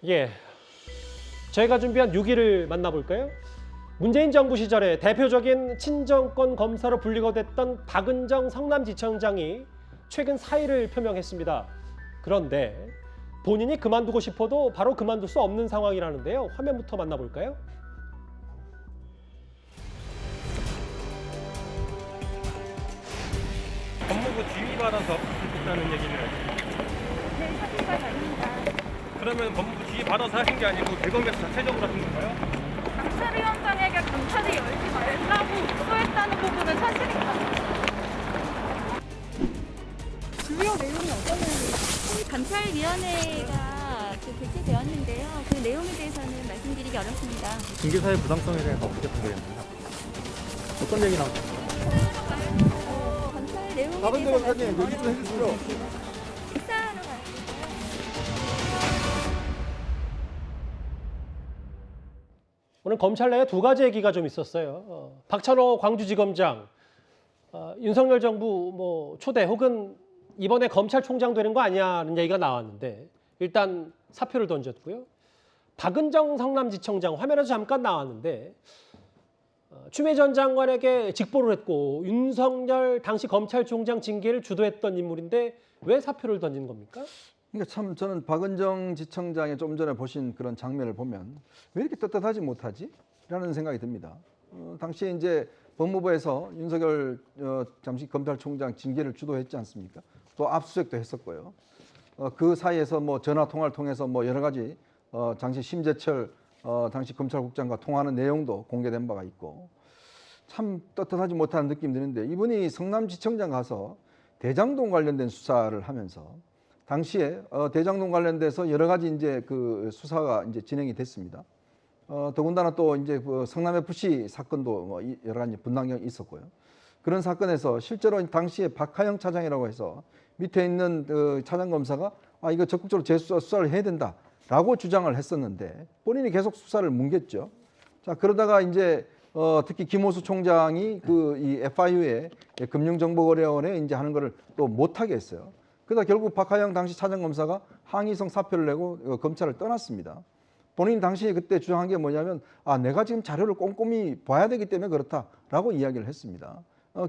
예, 저희가 준비한 6위를 만나볼까요? 문재인 정부 시절에 대표적인 친정권 검사로 분리가 됐던 박은정 성남지청장이 최근 사의를 표명했습니다. 그런데 본인이 그만두고 싶어도 바로 그만둘 수 없는 상황이라는데요. 화면부터 만나볼까요? 법무부 지휘받아서 했다는 얘기를. 네, 사실과 다릅니다. 그러면 법무부 지휘받아서 하신 게 아니고 대검에서 자체적으로 하신 건가요? 감찰위원장에게 감찰이 열지 말라고 입소했다는 부분은 사실입니다. 주요 내용이 어떤 내용이에요? 감찰위원회가 개최되었는데요. 그 내용에 대해서는 말씀드리기 어렵습니다. 징계사의 부당성에 대해서 어떻게 판단했나요? 어떤 얘기 나왔어요? 감찰 내용에 다른 대해서 데로 얘기 좀 해주시죠. 식사하러 가요. 오늘 검찰 내에 두 가지 얘기가 좀 있었어요. 박찬호 광주지검장, 윤석열 정부 초대 혹은 이번에 검찰총장 되는 거 아니냐는 얘기가 나왔는데 일단 사표를 던졌고요. 박은정 성남지청장 화면에서 잠깐 나왔는데 추미애 전 장관에게 직보를 했고 윤석열 당시 검찰총장 징계를 주도했던 인물인데 왜 사표를 던진 겁니까? 그러니까 참 저는 박은정 지청장이 좀 전에 보신 그런 장면을 보면 왜 이렇게 떳떳하지 못하지? 라는 생각이 듭니다. 당시에 이제 법무부에서 윤석열 잠시 검찰총장 징계를 주도했지 않습니까? 또 압수수색도 했었고요. 그 사이에서 전화 통화를 통해서 여러 가지 당시 심재철 당시 검찰국장과 통화하는 내용도 공개된 바가 있고 참 떳떳하지 못한 느낌이 드는데 이분이 성남지청장 가서 대장동 관련된 수사를 하면서 당시에 대장동 관련돼서 여러 가지 이제 그 수사가 이제 진행이 됐습니다. 더군다나 또 이제 그 성남 FC 사건도 여러 가지 분당이 있었고요. 그런 사건에서 실제로 당시에 박하영 차장이라고 해서 밑에 있는 그 차장 검사가 이거 적극적으로 재수사를 해야 된다라고 주장을 했었는데 본인이 계속 수사를 뭉갰죠. 자 그러다가 이제 특히 김호수 총장이 그 이 FIU에 금융정보거래원에 이제 하는 거를 또 못하게 했어요. 그러다 결국 박하영 당시 차장검사가 항의성 사표를 내고 검찰을 떠났습니다. 본인이 당시에 그때 주장한 게 뭐냐면 내가 지금 자료를 꼼꼼히 봐야 되기 때문에 그렇다라고 이야기를 했습니다.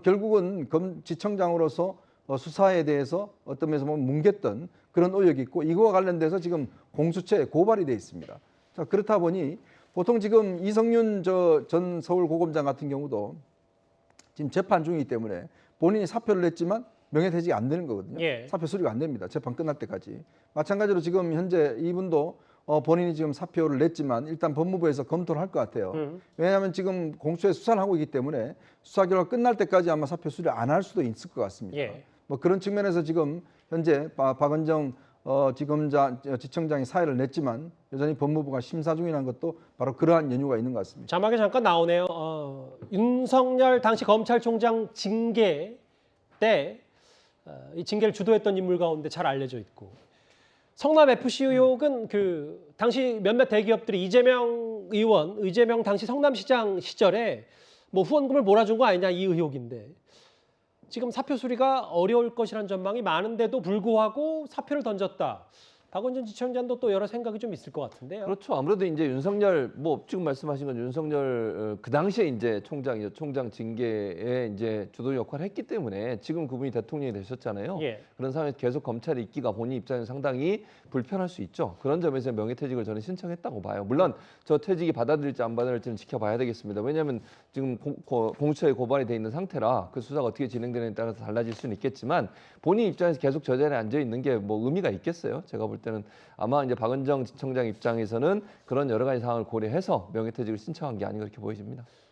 결국은 지청장으로서 수사에 대해서 어떤 면에서 보면 뭉갰던 그런 의혹이 있고 이거와 관련돼서 지금 공수처에 고발이 돼 있습니다. 자, 그렇다 보니 보통 지금 이성윤 전 서울고검장 같은 경우도 지금 재판 중이기 때문에 본인이 사표를 냈지만 명예퇴직이 안 되는 거거든요. 예. 사표 수리가 안 됩니다. 재판 끝날 때까지. 마찬가지로 지금 현재 이분도 본인이 지금 사표를 냈지만 일단 법무부에서 검토를 할 것 같아요. 왜냐하면 지금 공수처에 수사를 하고 있기 때문에 수사 결과 끝날 때까지 아마 사표 수리 안 할 수도 있을 것 같습니다. 예. 그런 측면에서 지금 현재 박은정 지청장이 사의를 냈지만 여전히 법무부가 심사 중이라는 것도 바로 그러한 연유가 있는 것 같습니다. 자막에 잠깐 나오네요. 윤석열 당시 검찰총장 징계 때 이 징계를 주도했던 인물 가운데 잘 알려져 있고 성남 FC 의혹은 그 당시 몇몇 대기업들이 이재명 당시 성남시장 시절에 후원금을 몰아준 거 아니냐 이 의혹인데 지금 사표 수리가 어려울 것이라는 전망이 많은데도 불구하고 사표를 던졌다. 박은정 지청장도 또 여러 생각이 좀 있을 것 같은데요. 그렇죠. 아무래도 이제 윤석열 지금 말씀하신 건 윤석열 그 당시에 이제 총장이죠. 총장 징계에 이제 주도 역할을 했기 때문에 지금 그분이 대통령이 되셨잖아요. 예. 그런 상황에서 계속 검찰에 있기가 본인 입장에서 상당히 불편할 수 있죠. 그런 점에서 명예퇴직을 저는 신청했다고 봐요. 물론 저 퇴직이 받아들일지 안 받아들일지는 지켜봐야 되겠습니다. 왜냐하면 지금 공수처에 고발이 돼 있는 상태라 그 수사가 어떻게 진행되느냐에 따라서 달라질 수는 있겠지만 본인 입장에서 계속 저 자리에 앉아 있는 게 의미가 있겠어요. 제가 볼 때는 아마 이제 박은정 지청장 입장에서는 그런 여러 가지 상황을 고려해서 명예퇴직을 신청한 게 아닌가 그렇게 보여집니다.